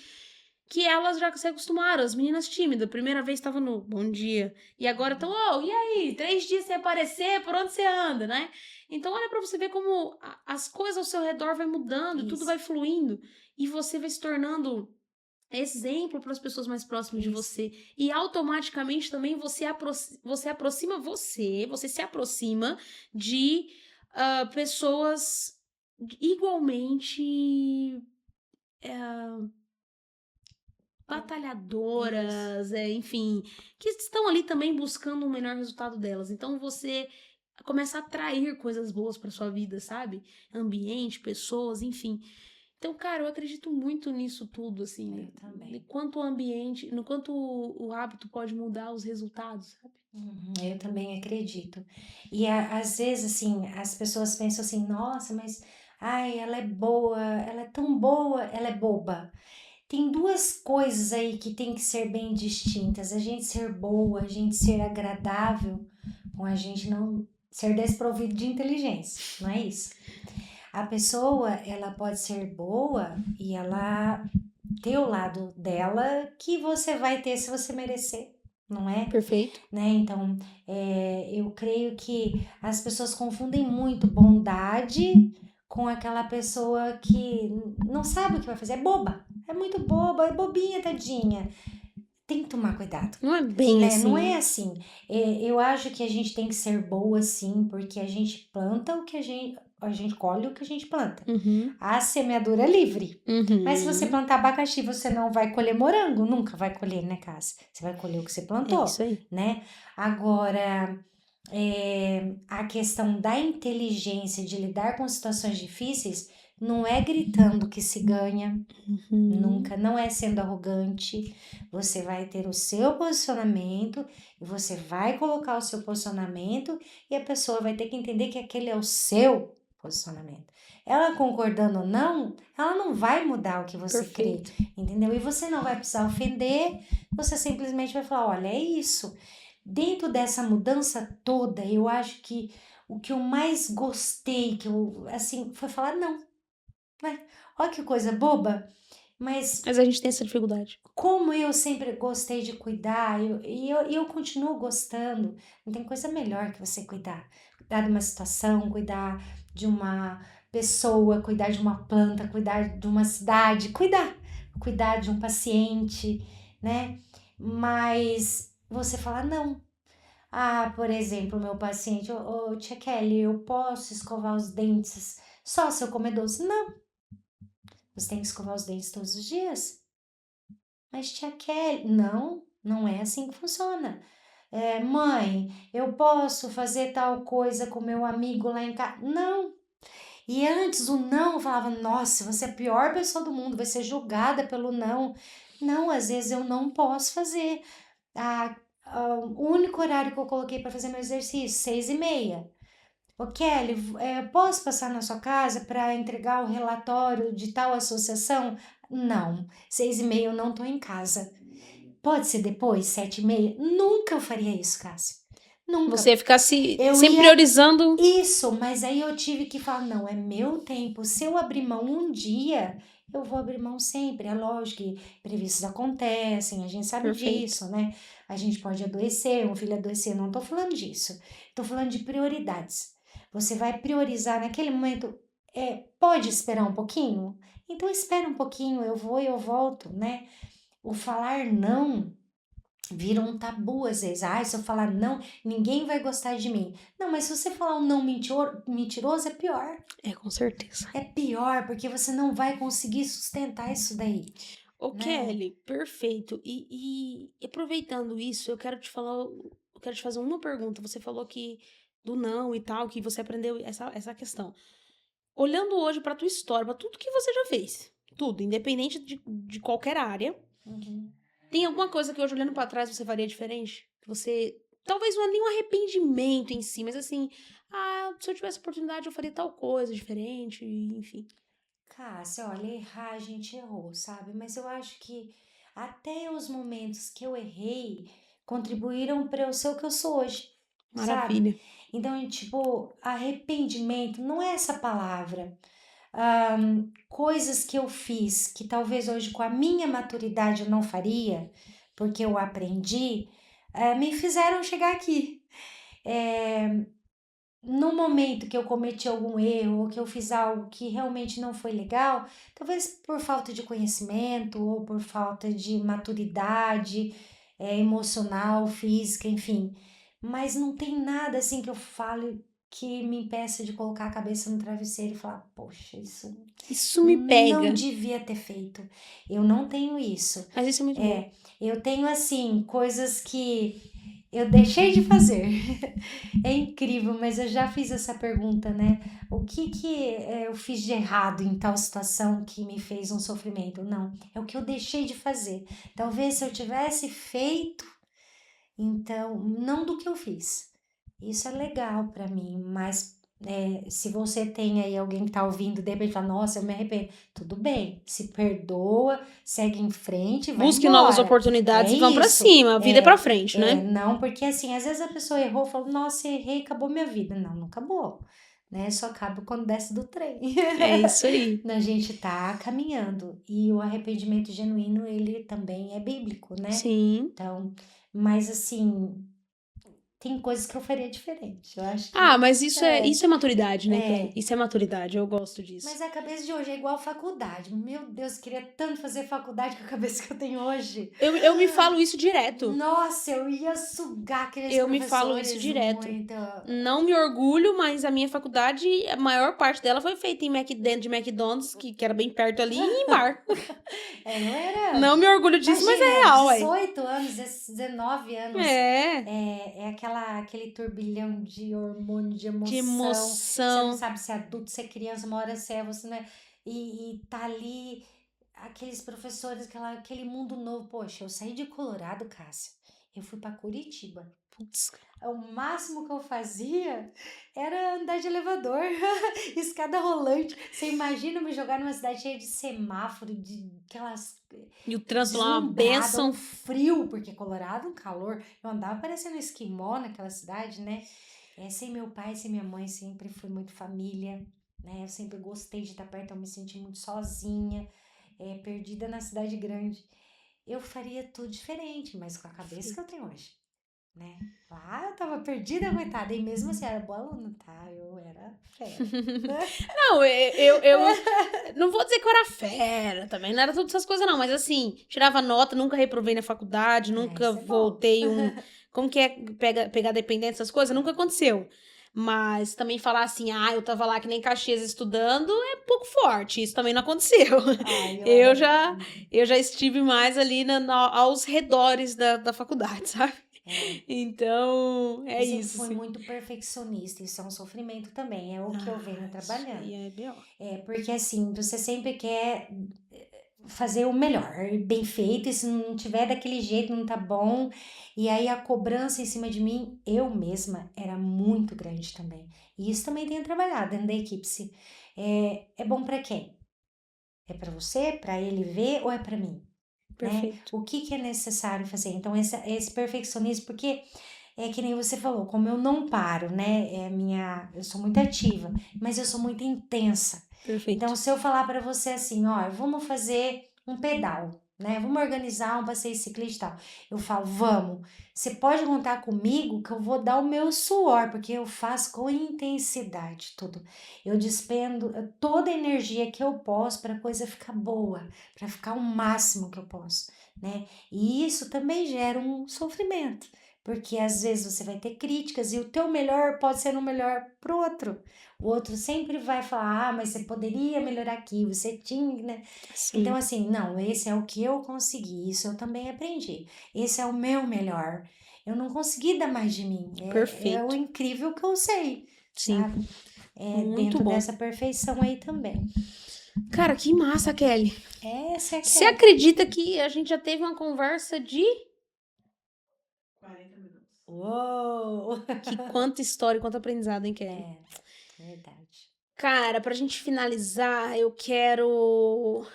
Que elas já se acostumaram, as meninas tímidas. Primeira vez estavam no bom dia. E agora estão, e aí? 3 dias sem aparecer, por onde você anda, né? Então, olha pra você ver como as coisas ao seu redor vai mudando, tudo
Isso,
vai fluindo. E você vai se tornando exemplo para as pessoas mais próximas de
isso.
você. E automaticamente também você se aproxima de pessoas igualmente batalhadoras, enfim, que estão ali também buscando um melhor resultado delas. Então você começa a atrair coisas boas para sua vida, sabe? Ambiente, pessoas, enfim. Então, cara, eu acredito muito nisso tudo, assim,
Eu também.
quanto o ambiente, no quanto o hábito pode mudar os resultados, sabe?
Eu também acredito. E às vezes, assim, as pessoas pensam assim, nossa, mas, ai, ela é boa, ela é tão boa, ela é boba. Tem duas coisas aí que tem que ser bem distintas: a gente ser boa, a gente ser agradável, com a gente não ser desprovido de inteligência, não é isso? A pessoa, ela pode ser boa e ela ter o lado dela que você vai ter se você merecer, não é?
Perfeito.
Né? Então, eu creio que as pessoas confundem muito bondade com aquela pessoa que não sabe o que vai fazer, é boba, é muito boba, é bobinha, tadinha. Tem que tomar cuidado,
Não é bem
né?
assim,
Não é
né?
assim. Eu acho que a gente tem que ser boa, sim, porque a gente planta o que a gente colhe o que a gente planta.
Uhum.
A semeadura é livre. Mas se você
Uhum.
plantar abacaxi, você não vai colher morango, nunca vai colher, né, Cássia? Você vai colher o que você
É
plantou,
isso aí.
né? Agora, a questão da inteligência de lidar com situações difíceis não é gritando que se ganha,
Uhum.
nunca, não é sendo arrogante. Você vai ter o seu posicionamento e você vai colocar o seu posicionamento e a pessoa vai ter que entender que aquele é o seu posicionamento. Ela concordando ou não, ela não vai mudar o que você crê,
Perfeito.
entendeu? E você não vai precisar ofender, você simplesmente vai falar, olha, é isso. Dentro dessa mudança toda, eu acho que o que eu mais gostei, que eu, assim, foi falar não, né? Olha que coisa boba, mas
Mas a gente tem essa dificuldade.
como eu sempre gostei de cuidar, eu continuo gostando, não tem coisa melhor que você cuidar. Cuidar de uma situação, cuidar de uma pessoa, cuidar de uma planta, cuidar de uma cidade, cuidar de um paciente, né? Mas você fala não. Ah, por exemplo, o meu paciente, tia Kelly, eu posso escovar os dentes só se eu comer doce? Não, você tem que escovar os dentes todos os dias. Mas tia Kelly, não, não é assim que funciona. Mãe, eu posso fazer tal coisa com meu amigo lá em casa? Não. E antes o não, eu falava, nossa, você é a pior pessoa do mundo, vai ser julgada pelo não. Não, às vezes eu não posso fazer. O único horário que eu coloquei para fazer meu exercício, 6h30. Ô Kelly, posso passar na sua casa para entregar o relatório de tal associação? Não, 6h30 eu não tô em casa. Pode ser depois, 7h30? Nunca eu faria isso, Cássio. Nunca.
Você ia ficar
Eu
sempre
ia
priorizando.
Isso, mas aí eu tive que falar, não, é meu tempo. Se eu abrir mão um dia, eu vou abrir mão sempre. É lógico que imprevistos acontecem, a gente sabe
Perfeito.
disso, né? A gente pode adoecer, um filho adoecer, não tô falando disso. Tô falando de prioridades. Você vai priorizar naquele momento, pode esperar um pouquinho? Então espera um pouquinho, eu vou e eu volto, né? O falar não vira um tabu às vezes. Ah, se eu falar não, ninguém vai gostar de mim. Não, mas se você falar um não mentiroso, é pior.
É, com certeza.
É pior, porque você não vai conseguir sustentar isso daí,
Ô,
né?
Kelly, perfeito. E aproveitando isso, eu quero te fazer uma pergunta. Você falou que do não e tal, que você aprendeu essa questão. Olhando hoje pra tua história, pra tudo que você já fez, tudo, independente de qualquer área,
Uhum.
tem alguma coisa que hoje, olhando pra trás, você faria diferente? Que você. Talvez não é nenhum arrependimento em si, mas assim, se eu tivesse oportunidade, eu faria tal coisa diferente, enfim.
Cássia, olha, errar a gente errou, sabe? Mas eu acho que até os momentos que eu errei contribuíram para eu ser o que eu sou hoje, sabe?
Maravilha.
Então, tipo, arrependimento não é essa palavra. Coisas que eu fiz que talvez hoje com a minha maturidade eu não faria, porque eu aprendi, me fizeram chegar aqui. No momento que eu cometi algum erro ou que eu fiz algo que realmente não foi legal, talvez por falta de conhecimento ou por falta de maturidade, emocional, física, enfim. Mas não tem nada assim que eu fale que me impeça de colocar a cabeça no travesseiro e falar, poxa, isso
Isso me
não
pega.
devia ter feito. Eu não tenho isso.
Mas isso é muito bom.
Eu tenho assim coisas que eu deixei de fazer. É incrível, mas eu já fiz essa pergunta, né? O que eu fiz de errado em tal situação que me fez um sofrimento? Não, é o que eu deixei de fazer. Talvez se eu tivesse feito, então, não do que eu fiz. Isso é legal pra mim, mas se você tem aí alguém que tá ouvindo, de repente fala, nossa, eu me arrependo. Tudo bem, se perdoa, segue em frente e vai
Busque novas
embora.
oportunidades
É
e vão pra
isso.
cima. A vida é pra frente, né?
Não, porque assim, às vezes a pessoa errou, falou, nossa, errei, acabou minha vida. Não, não acabou. Né? Só acaba quando desce do trem.
É isso aí.
A gente tá caminhando. E o arrependimento genuíno, ele também é bíblico, né?
Sim.
Então, mas assim, tem coisas que eu faria diferente. Eu acho
Mas
é,
isso é maturidade, né, Kelly?
é.
Isso é maturidade, eu gosto disso.
Mas a cabeça de hoje é igual faculdade. Meu Deus, eu queria tanto fazer faculdade com a cabeça que eu tenho hoje.
Eu me falo isso direto.
Nossa, eu ia sugar aqueles
Eu me falo isso
professores
direto.
muito.
Não me orgulho, mas a minha faculdade, a maior parte dela foi feita dentro de McDonald's, que era bem perto ali, e em bar.
Eu era.
Não me orgulho disso, mas é
Imagina,
real, ué.
18 anos, 19 anos.
É,
Aquele turbilhão de hormônio, de
de
emoção. Você não
emoção.
sabe se é adulto, se é criança, uma hora você você não é. E tá ali aqueles professores, aquele mundo novo. Poxa, eu saí de Colorado, Cássia. Eu fui pra Curitiba.
Putz,
O máximo que eu fazia era andar de elevador, escada rolante. Você imagina me jogar numa cidade cheia de semáforo, de aquelas
e o trânsito lá é uma
deslumbrada, um
bênção.
frio, porque Colorado, um calor. Eu andava parecendo esquimó naquela cidade, né? Sem meu pai, sem minha mãe, sempre fui muito família, né? Eu sempre gostei de estar perto, eu me senti muito sozinha, perdida na cidade grande. Eu faria tudo diferente, mas com a cabeça que eu tenho hoje, né? Lá eu tava perdida, coitada, e mesmo assim, eu era boa aluna, tá? Eu era fera.
Não, eu não vou dizer que eu era fera também, não era todas essas coisas não, mas assim, tirava nota, nunca reprovei na faculdade, nunca
Isso é bom.
voltei como que é pegar dependente dessas coisas? Nunca aconteceu. Mas também falar assim, eu tava lá que nem Caxias estudando, é pouco forte, isso também não aconteceu.
Ai,
Eu já, eu já estive mais ali aos redores da faculdade, sabe? Então, é
eu sempre
isso,
fui
assim.
muito perfeccionista, isso é um sofrimento também, é o que eu venho
Isso
trabalhando.
aí é B.O.
Porque assim, você sempre quer fazer o melhor, bem feito, e se não tiver daquele jeito, não tá bom. E aí a cobrança em cima de mim, eu mesma, era muito grande também. E isso também tenho trabalhado dentro da equipe. É bom pra quem? É pra você, pra ele ver ou é pra mim? Né?
Perfeito.
O que é necessário fazer? Então, esse perfeccionismo, porque é que nem você falou, como eu não paro, né? Eu sou muito ativa, mas eu sou muito intensa.
Perfeito.
Então, se eu falar para você assim, ó, vamos fazer um pedal, né? Vamos organizar um passeio ciclista e tal. Eu falo, vamos. Você pode contar comigo que eu vou dar o meu suor, porque eu faço com intensidade tudo. Eu despendo toda a energia que eu posso para a coisa ficar boa, para ficar o máximo que eu posso, né? E isso também gera um sofrimento, porque às vezes você vai ter críticas e o teu melhor pode ser o melhor pro outro. O outro sempre vai falar, mas você poderia melhorar aqui, você tinha, né?
Sim.
Então, assim, não, esse é o que eu consegui, isso eu também aprendi. Esse é o meu melhor. Eu não consegui dar mais de mim. É o
Perfeito.
incrível que eu sei,
Sim.
sabe?
Muito
Dentro
bom.
dessa perfeição aí também.
Cara, que massa, Kelly.
Essa é
Você
que
acredita que a gente já teve uma conversa de
40 minutos.
Uou!
que quanta história, quanto aprendizado, hein, Kelly?
Verdade.
Cara, pra gente finalizar, eu quero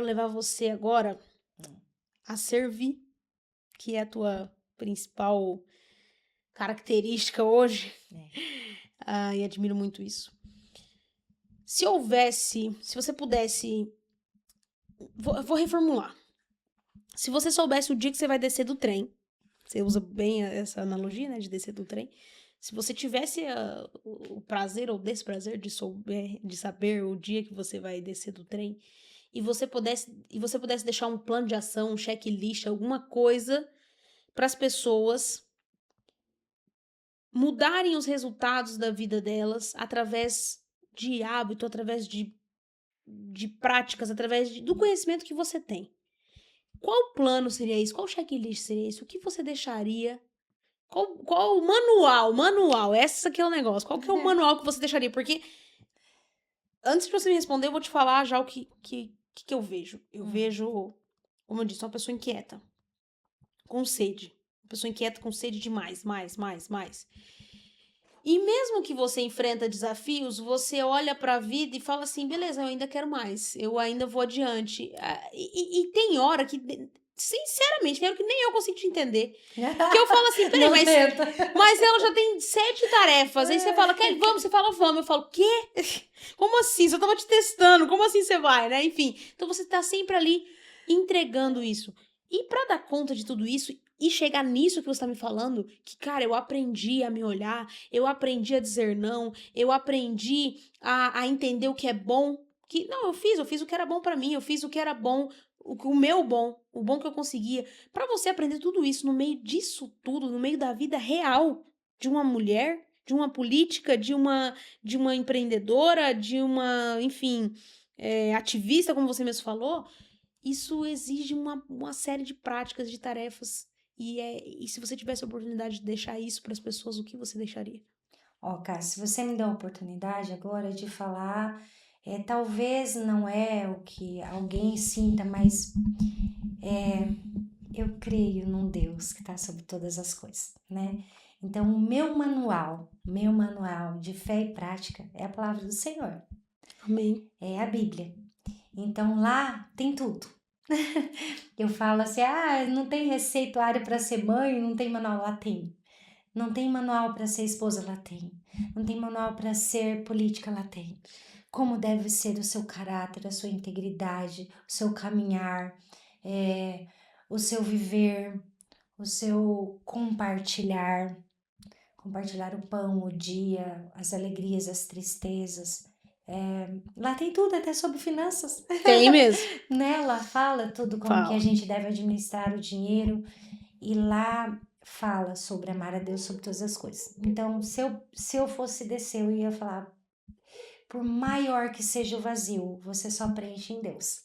levar você agora a servir, que é a tua principal característica hoje. E admiro muito isso. Se você pudesse, vou reformular. Se você soubesse o dia que você vai descer do trem, você usa bem essa analogia, né, de descer do trem. Se você tivesse o prazer ou desprazer de saber o dia que você vai descer do trem, e você pudesse deixar um plano de ação, um checklist, alguma coisa para as pessoas mudarem os resultados da vida delas através de hábito, através de práticas, através do conhecimento que você tem. Qual plano seria isso? Qual checklist seria isso? O que você deixaria? Qual o manual? Esse que é o negócio. Qual que é o manual que você deixaria? Porque antes de você me responder, eu vou te falar já o que eu vejo. Eu vejo, como eu disse, uma pessoa inquieta, com sede. Uma pessoa inquieta com sede de mais. E mesmo que você enfrenta desafios, você olha pra vida e fala assim, beleza, eu ainda quero mais, eu ainda vou adiante. E tem hora que, sinceramente, tem hora que nem eu consigo te entender. Que eu falo assim, peraí, mas ela já tem 7 tarefas. Aí você fala, Kelly, vamos? Você fala, vamos. Eu falo, quê? Como assim? Só tava te testando, como assim você vai, né? Enfim, então você tá sempre ali entregando isso. E pra dar conta de tudo isso e chegar nisso que você tá me falando, que, cara, eu aprendi a me olhar, eu aprendi a dizer não, eu aprendi a entender o que é bom. Que, não, eu fiz o que era bom pra mim, eu fiz o que era bom, o meu bom, o bom que eu conseguia. Pra você aprender tudo isso no meio disso tudo, no meio da vida real de uma mulher, de uma política, de uma empreendedora, de uma, enfim, ativista, como você mesmo falou, isso exige uma série de práticas, de tarefas. E se você tivesse a oportunidade de deixar isso para as pessoas, o que você deixaria?
Ó, Cássio, se você me dá a oportunidade agora de falar, talvez não é o que alguém sinta, mas eu creio num Deus que está sobre todas as coisas, né? Então, o meu manual de fé e prática é a palavra do Senhor,
Amém.
é a Bíblia. Então, lá tem tudo. Eu falo assim, não tem receituário para ser mãe, não tem manual, lá tem. Não tem manual para ser esposa, lá tem. Não tem manual para ser política, lá tem. Como deve ser o seu caráter, a sua integridade, o seu caminhar, o seu viver, o seu compartilhar o pão, o dia, as alegrias, as tristezas. Lá tem tudo, até sobre finanças.
Tem mesmo.
Né? Lá fala tudo como que a gente deve administrar o dinheiro. E lá fala sobre amar a Deus sobre todas as coisas. Então, se eu fosse descer, eu ia falar, por maior que seja o vazio, você só preenche em Deus.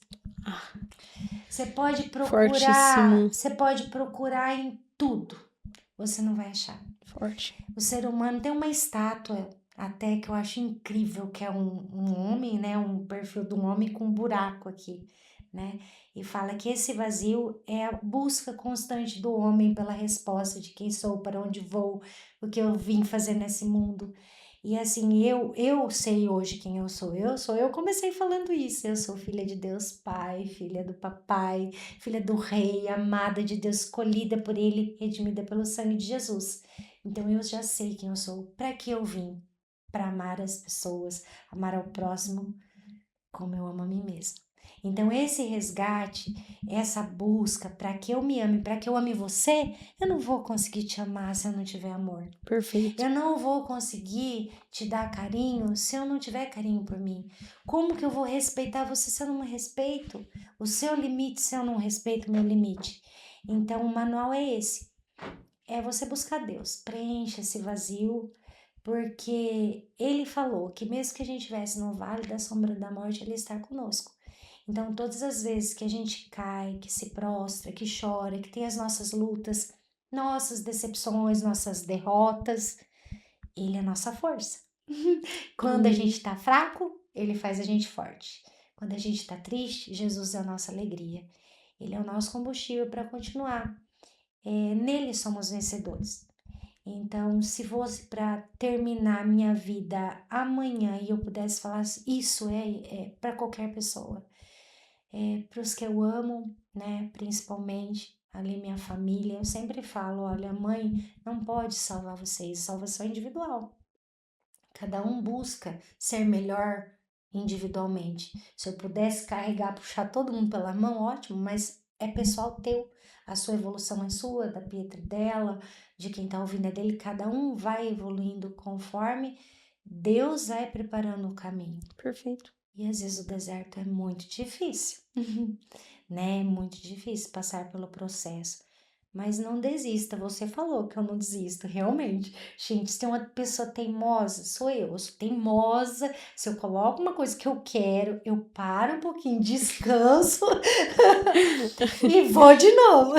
Você pode procurar em tudo, você não vai achar.
Forte.
O ser humano tem uma estátua até que eu acho incrível, que é um homem, né? Um perfil de um homem com um buraco aqui, né? E fala que esse vazio é a busca constante do homem pela resposta de quem sou, para onde vou, o que eu vim fazer nesse mundo. E assim, eu sei hoje quem eu sou. Eu comecei falando isso. Eu sou filha de Deus Pai, filha do Papai, filha do Rei, amada de Deus, escolhida por Ele, redimida pelo sangue de Jesus. Então eu já sei quem eu sou, para que eu vim, para amar as pessoas, amar ao próximo como eu amo a mim mesma. Então esse resgate, essa busca para que eu me ame, para que eu ame você, eu não vou conseguir te amar se eu não tiver amor.
Perfeito.
Eu não vou conseguir te dar carinho se eu não tiver carinho por mim. Como que eu vou respeitar você se eu não me respeito? O seu limite se eu não respeito o meu limite? Então o manual é esse. É você buscar Deus. Preencha esse vazio, porque Ele falou que mesmo que a gente estivesse no vale da sombra da morte, Ele está conosco. Então todas as vezes que a gente cai, que se prostra, que chora, que tem as nossas lutas, nossas decepções, nossas derrotas, Ele é a nossa força. Quando a gente tá fraco, Ele faz a gente forte. Quando a gente tá triste, Jesus é a nossa alegria. Ele é o nosso combustível para continuar. Nele somos vencedores. Então, se fosse para terminar minha vida amanhã e eu pudesse falar isso para qualquer pessoa, para os que eu amo, né, principalmente ali minha família, eu sempre falo, olha, mãe não pode salvar vocês, salvação individual. Cada um busca ser melhor individualmente. Se eu pudesse carregar, puxar todo mundo pela mão, ótimo, mas é pessoal teu. A sua evolução é sua, da Pietra dela, de quem tá ouvindo é dele. Cada um vai evoluindo conforme Deus vai preparando o caminho.
Perfeito.
E às vezes o deserto é muito difícil, né? É muito difícil passar pelo processo. Mas não desista, você falou que eu não desisto, realmente. Gente, se tem uma pessoa teimosa, sou eu. Eu sou teimosa. Se eu coloco uma coisa que eu quero, eu paro um pouquinho, descanso e vou de novo.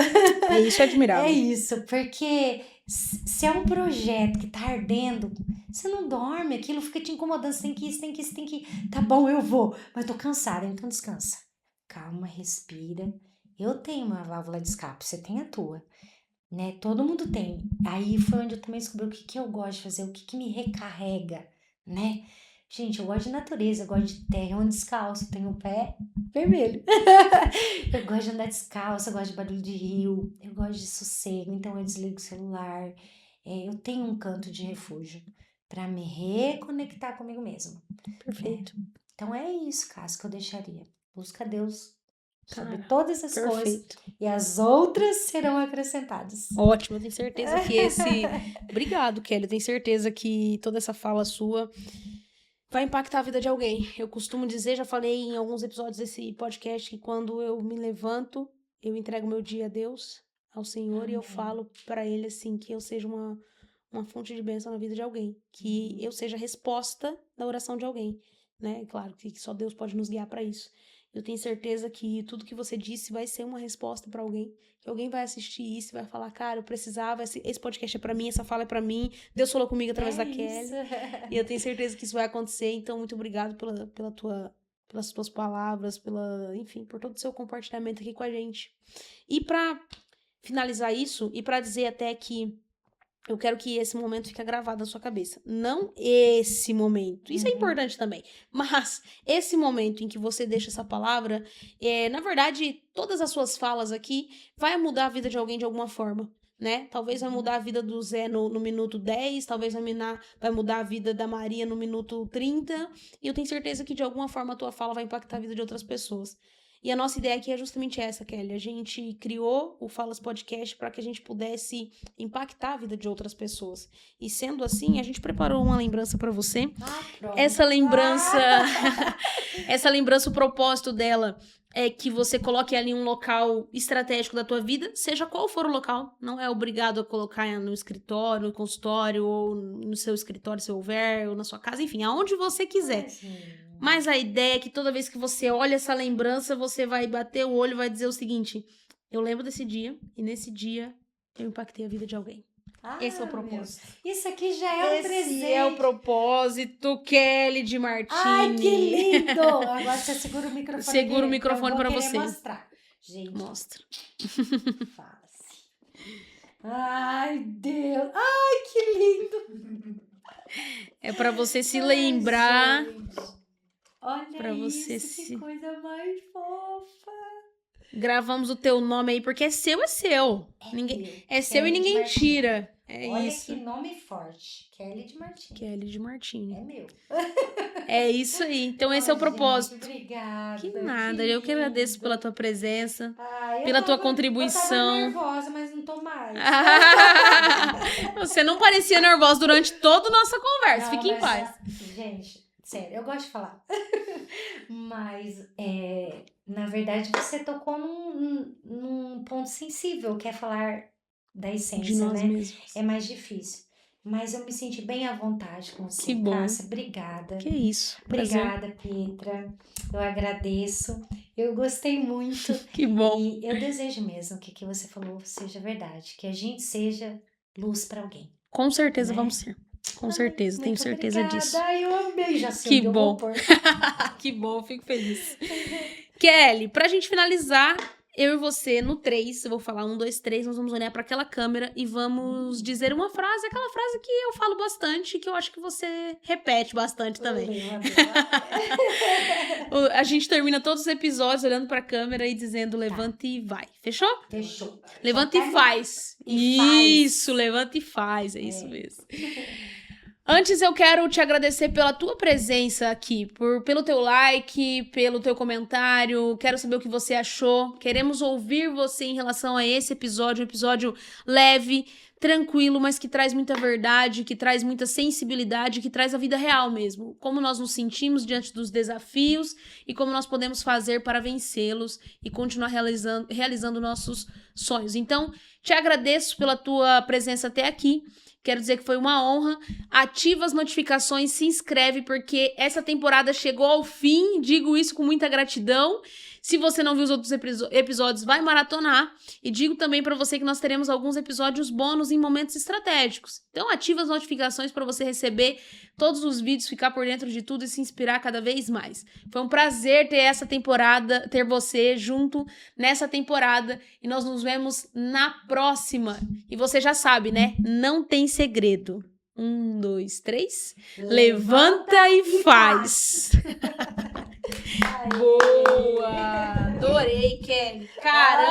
Isso é admirável.
É isso, porque se é um projeto que tá ardendo, você não dorme, aquilo fica te incomodando, você tem que ir, você tem que ir, você tem que ir. Tá bom, eu vou, mas tô cansada, então descansa. Calma, respira. Eu tenho uma válvula de escape, você tem a tua, né? Todo mundo tem. Aí foi onde eu também descobri o que que eu gosto de fazer, o que que me recarrega, né? Gente, eu gosto de natureza, eu gosto de terra, eu ando descalço, tenho o pé vermelho. Eu gosto de andar descalço, eu gosto de barulho de rio, eu gosto de sossego, então eu desligo o celular. Eu tenho um canto de refúgio para me reconectar comigo mesma, né?
Perfeito.
Então é isso, Cássio, que eu deixaria. Busca Deus sobre
Cara,
todas as coisas
perfeito.
e as outras serão acrescentadas.
Ótimo, eu tenho certeza que esse. Obrigado, Kelly. Eu tenho certeza que toda essa fala sua vai impactar a vida de alguém. Eu costumo dizer, já falei em alguns episódios desse podcast, que quando eu me levanto, eu entrego meu dia a Deus, ao Senhor, e eu
Amém.
falo pra Ele assim que eu seja uma fonte de bênção na vida de alguém, que eu seja a resposta da oração de alguém, né? Claro que só Deus pode nos guiar pra isso. Eu tenho certeza que tudo que você disse vai ser uma resposta pra alguém, que alguém vai assistir isso e vai falar, cara, eu precisava, esse podcast é pra mim, essa fala é pra mim, Deus falou comigo através da Kelly. E eu tenho certeza que isso vai acontecer, então muito obrigado pelas tuas palavras, enfim, por todo o seu compartilhamento aqui com a gente. E pra finalizar isso, e pra dizer até que eu quero que esse momento fique gravado na sua cabeça. Não esse momento. Isso é importante também. Mas esse momento em que você deixa essa palavra, na verdade, todas as suas falas aqui vai mudar a vida de alguém de alguma forma, né? Talvez vai mudar a vida do Zé no minuto 10, talvez vai mudar a vida da Maria no minuto 30. E eu tenho certeza que de alguma forma a tua fala vai impactar a vida de outras pessoas. E a nossa ideia aqui é justamente essa, Kelly. A gente criou o Falas Podcast para que a gente pudesse impactar a vida de outras pessoas. E sendo assim, a gente preparou uma lembrança para você.
Pronto.
Essa lembrança, o propósito dela é que você coloque ali um local estratégico da tua vida, seja qual for o local. Não é obrigado a colocar no escritório, no consultório, ou no seu escritório, se houver, ou na sua casa, enfim, aonde você quiser. Mas a ideia é que toda vez que você olha essa lembrança, você vai bater o olho e vai dizer o seguinte: eu lembro desse dia, e nesse dia eu impactei a vida de alguém. Esse é o propósito.
Isso aqui já é um presente.
Esse é o propósito, Kelly de Martini.
Ai, que lindo! Agora você segura o microfone.
Segura o microfone para você.
Mostrar. Gente,
mostra.
Fala assim. Ai, Deus! Ai, que lindo!
É para você se lembrar.
Gente. Olha
pra
isso,
você
que coisa mais fofa.
Gravamos o teu nome aí, porque é seu. É seu e ninguém tira.
Olha
isso.
que nome forte. Kelly de Martini.
Kelly de Martini.
É meu.
É isso aí. Então esse é o propósito.
Gente, obrigada.
Que nada. Eu que agradeço pela tua presença,
Eu
pela tua
tava
contribuição.
nervosa, mas não tô mais.
Você não parecia nervosa durante toda a nossa conversa. Fique em paz.
Gente, sério, eu gosto de falar. Mas, na verdade, você tocou num ponto sensível, que é falar da essência,
De nós
né?
mesmos.
É mais difícil. Mas eu me senti bem à vontade com você,
Que bom.
Cássia. Obrigada.
Que isso. Prazer.
Obrigada, Pietra. Eu agradeço. Eu gostei muito.
Que bom.
E eu desejo mesmo que o que você falou seja verdade. Que a gente seja luz para alguém.
Com certeza
Né?
vamos ser. Com certeza, tenho certeza disso.
Eu amei, já sei
Que
onde eu
bom.
vou pôr.
Que bom, fico feliz. Kelly, pra gente finalizar, eu e você, no 3, eu vou falar 1, 2, 3, nós vamos olhar pra aquela câmera e vamos dizer uma frase, aquela frase que eu falo bastante, que eu acho que você repete bastante também. A gente termina todos os episódios olhando pra câmera e dizendo levanta e vai. Fechou?
Fechou.
Levanta e faz. Isso, levanta e faz. É isso mesmo. Antes eu quero te agradecer pela tua presença aqui, pelo teu like, pelo teu comentário, quero saber o que você achou, queremos ouvir você em relação a esse episódio, um episódio leve, tranquilo, mas que traz muita verdade, que traz muita sensibilidade, que traz a vida real mesmo, como nós nos sentimos diante dos desafios e como nós podemos fazer para vencê-los e continuar realizando nossos sonhos. Então, te agradeço pela tua presença até aqui. Quero dizer que foi uma honra. Ativa as notificações, se inscreve, porque essa temporada chegou ao fim. Digo isso com muita gratidão. Se você não viu os outros episódios, vai maratonar. E digo também para você que nós teremos alguns episódios bônus em momentos estratégicos. Então ativa as notificações para você receber todos os vídeos, ficar por dentro de tudo e se inspirar cada vez mais. Foi um prazer ter essa temporada, ter você junto nessa temporada. E nós nos vemos na próxima. E você já sabe, né? Não tem segredo. 1, 2, 3. Levanta e faz. Boa! Adorei, Kelly. Caramba!